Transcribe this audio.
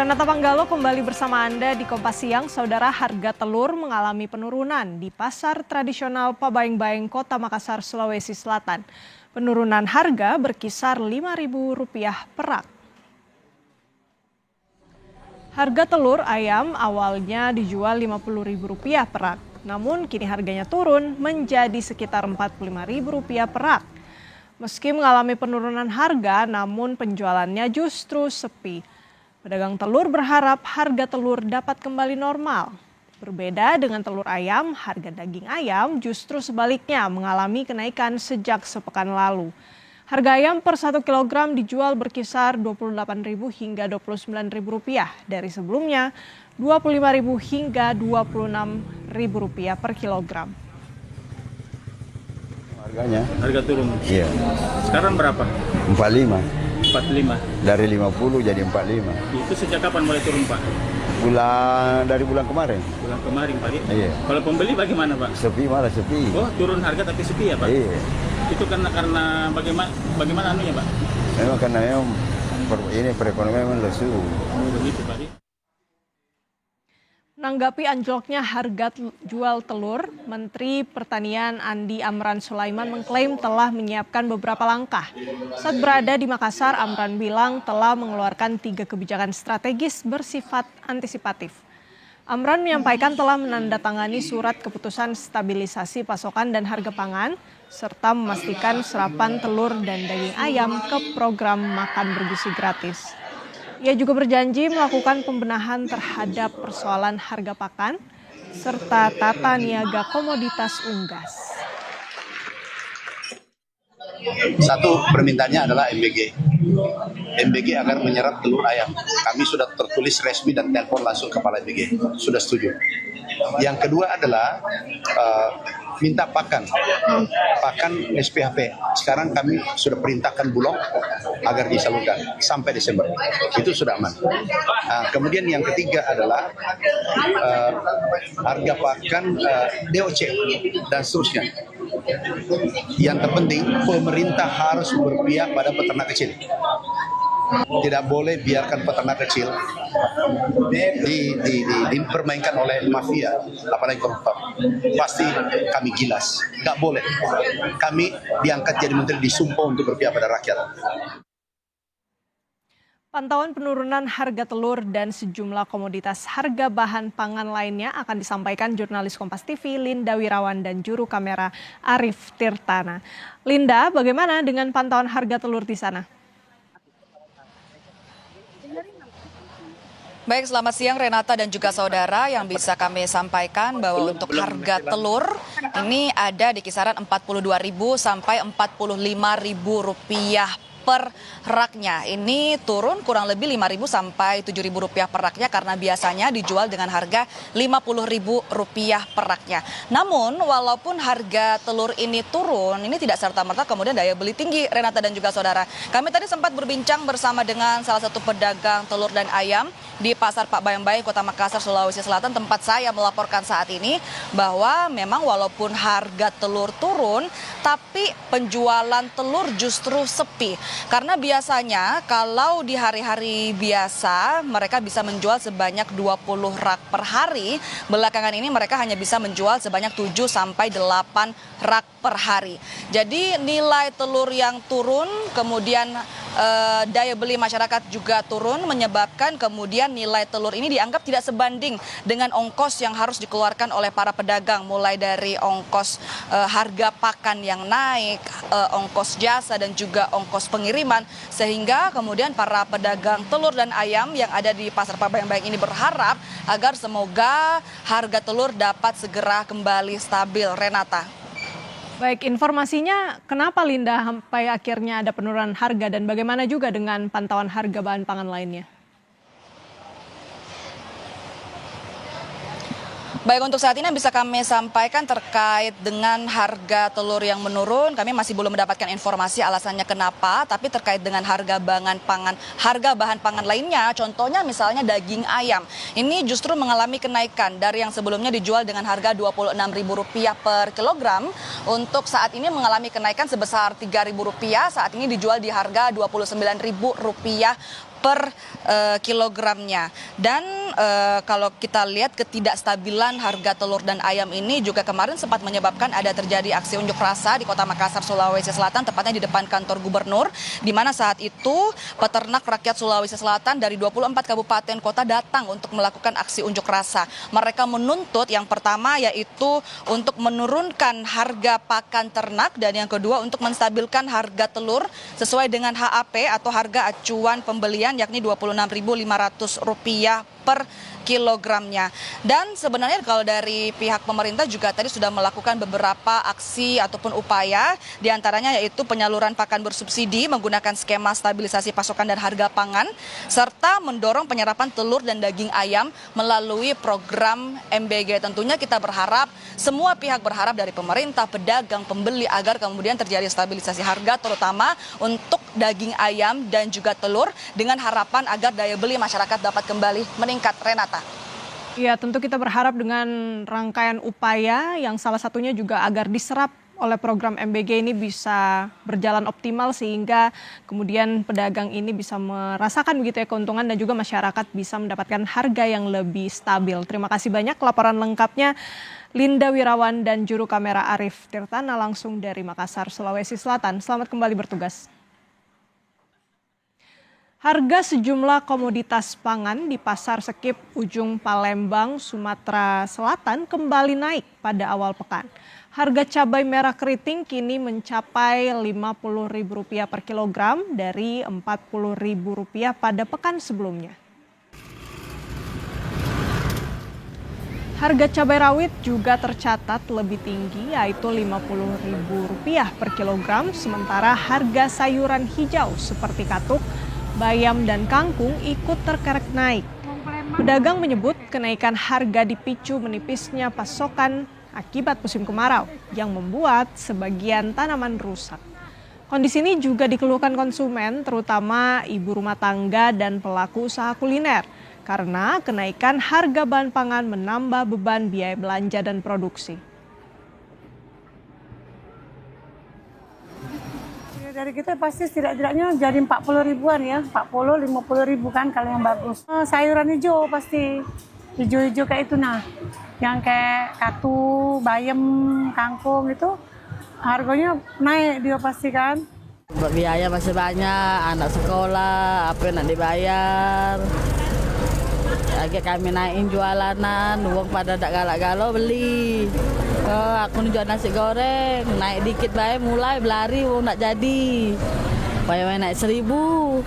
Renata Panggalo kembali bersama Anda di Kompas Siang. Saudara, harga telur mengalami penurunan di pasar tradisional Pabaeng-Baeng, Kota Makassar, Sulawesi Selatan. Penurunan harga berkisar Rp5.000 per rak. Harga telur ayam awalnya dijual Rp50.000 per rak. Namun kini harganya turun menjadi sekitar Rp45.000 per rak. Meski mengalami penurunan harga, namun penjualannya justru sepi. Pedagang telur berharap harga telur dapat kembali normal. Berbeda dengan telur ayam, harga daging ayam justru sebaliknya mengalami kenaikan sejak sepekan lalu. Harga ayam per 1 kg dijual berkisar Rp28.000 hingga Rp29.000 dari sebelumnya Rp25.000 hingga Rp26.000 per kilogram. Harga turun? Iya. Sekarang berapa? 45. 45. Dari 50 jadi 45. Itu sejak kapan mulai turun, Pak? Dari bulan kemarin. Bulan kemarin, Pak. Iya. Kalau pembeli bagaimana, Pak? Sepi, malah sepi. Oh, turun harga tapi sepi ya, Pak? Iya. Itu karena bagaimana anunya, Pak? Memang karena perekonomian memang lesu. Oh, begitu, Pak. Menanggapi anjloknya harga jual telur, Menteri Pertanian Andi Amran Sulaiman mengklaim telah menyiapkan beberapa langkah. Saat berada di Makassar, Amran bilang telah mengeluarkan 3 kebijakan strategis bersifat antisipatif. Amran menyampaikan telah menandatangani surat keputusan stabilisasi pasokan dan harga pangan, serta memastikan serapan telur dan daging ayam ke program makan bergizi gratis. Ia juga berjanji melakukan pembenahan terhadap persoalan harga pakan serta tata niaga komoditas unggas. Satu permintaannya adalah MBG. MBG agar menyerap telur ayam. Kami sudah tertulis resmi dan telepon langsung kepala MBG. Sudah setuju. Yang kedua adalah minta pakan SPHP. Sekarang kami sudah perintahkan Bulog agar disalurkan sampai Desember. Itu sudah aman. Kemudian yang ketiga adalah harga pakan DOC dan seterusnya. Yang terpenting pemerintah harus berpihak pada peternak kecil. Tidak boleh biarkan peternak kecil dipermainkan oleh mafia, apalagi koruptor. Pasti kami gilas, nggak boleh. Kami diangkat jadi menteri disumpah untuk berpihak pada rakyat. Pantauan penurunan harga telur dan sejumlah komoditas harga bahan pangan lainnya akan disampaikan jurnalis Kompas TV Linda Wirawan dan juru kamera Arif Tirtana. Linda, bagaimana dengan pantauan harga telur di sana? Baik, selamat siang Renata dan juga saudara. Yang bisa kami sampaikan bahwa untuk harga telur ini ada di kisaran Rp42.000 sampai Rp45.000 per raknya. Ini turun kurang lebih Rp5.000 sampai Rp7.000 per raknya karena biasanya dijual dengan harga Rp50.000 per raknya. Namun walaupun harga telur ini turun, ini tidak serta-merta kemudian daya beli tinggi, Renata dan juga saudara. Kami tadi sempat berbincang bersama dengan salah satu pedagang telur dan ayam di Pasar Pabaeng-Baeng, Kota Makassar, Sulawesi Selatan, tempat saya melaporkan saat ini, bahwa memang walaupun harga telur turun, tapi penjualan telur justru sepi. Karena biasanya kalau di hari-hari biasa mereka bisa menjual sebanyak 20 rak per hari, belakangan ini mereka hanya bisa menjual sebanyak 7 sampai 8 rak per hari. Jadi nilai telur yang turun, kemudian daya beli masyarakat juga turun, menyebabkan kemudian nilai telur ini dianggap tidak sebanding dengan ongkos yang harus dikeluarkan oleh para pedagang, mulai dari ongkos harga pakan yang naik, ongkos jasa dan juga ongkos pengiriman, sehingga kemudian para pedagang telur dan ayam yang ada di Pasar Pabaeng-Baeng ini berharap agar semoga harga telur dapat segera kembali stabil, Renata. Baik, informasinya kenapa Linda sampai akhirnya ada penurunan harga dan bagaimana juga dengan pantauan harga bahan pangan lainnya? Baik, untuk saat ini yang bisa kami sampaikan terkait dengan harga telur yang menurun, kami masih belum mendapatkan informasi alasannya kenapa, tapi terkait dengan harga bahan pangan lainnya, contohnya misalnya daging ayam, ini justru mengalami kenaikan dari yang sebelumnya dijual dengan harga Rp26.000 per kilogram, untuk saat ini mengalami kenaikan sebesar Rp3.000, saat ini dijual di harga Rp29.000 per kilogramnya. Dan kalau kita lihat ketidakstabilan harga telur dan ayam ini juga kemarin sempat menyebabkan ada terjadi aksi unjuk rasa di Kota Makassar, Sulawesi Selatan, tepatnya di depan kantor gubernur, di mana saat itu peternak rakyat Sulawesi Selatan dari 24 kabupaten kota datang untuk melakukan aksi unjuk rasa. Mereka menuntut yang pertama yaitu untuk menurunkan harga pakan ternak, dan yang kedua untuk menstabilkan harga telur sesuai dengan HAP atau harga acuan pembelian, yakni Rp26.500 per kilogramnya. Dan sebenarnya kalau dari pihak pemerintah juga tadi sudah melakukan beberapa aksi ataupun upaya, diantaranya yaitu penyaluran pakan bersubsidi menggunakan skema stabilisasi pasokan dan harga pangan, serta mendorong penyerapan telur dan daging ayam melalui program MBG. Tentunya kita berharap, semua pihak berharap dari pemerintah, pedagang, pembeli, agar kemudian terjadi stabilisasi harga, terutama untuk daging ayam dan juga telur, dengan harapan agar daya beli masyarakat dapat kembali meningkat. Renata. Ya, tentu kita berharap dengan rangkaian upaya yang salah satunya juga agar diserap oleh program MBG ini bisa berjalan optimal, sehingga kemudian pedagang ini bisa merasakan begitu ya keuntungan, dan juga masyarakat bisa mendapatkan harga yang lebih stabil. Terima kasih banyak laporan lengkapnya Linda Wirawan dan juru kamera Arif Tirtana langsung dari Makassar, Sulawesi Selatan. Selamat kembali bertugas. Harga sejumlah komoditas pangan di Pasar Sekip Ujung Palembang, Sumatera Selatan kembali naik pada awal pekan. Harga cabai merah keriting kini mencapai Rp50.000 per kilogram dari Rp40.000 pada pekan sebelumnya. Harga cabai rawit juga tercatat lebih tinggi, yaitu Rp50.000 per kilogram, sementara harga sayuran hijau seperti katuk, bayam dan kangkung ikut terkerek naik. Pedagang menyebut kenaikan harga dipicu menipisnya pasokan akibat musim kemarau yang membuat sebagian tanaman rusak. Kondisi ini juga dikeluhkan konsumen, terutama ibu rumah tangga dan pelaku usaha kuliner, karena kenaikan harga bahan pangan menambah beban biaya belanja dan produksi. Dari kita pasti setidaknya jadi 40 ribuan ya, 40-50 ribu kan kalau yang bagus. Sayuran hijau pasti, hijau-hijau kayak itu nah, yang kayak katu, bayam, kangkung itu harganya naik dia pasti kan. Biaya masih banyak, anak sekolah, apa yang nak dibayar. Lagi kami naikin jualanan, uang pada tak galak-galau beli. Aku jual nasi goreng, naik dikit baik mulai berlari, uang nak jadi. Bayar naik 1.000.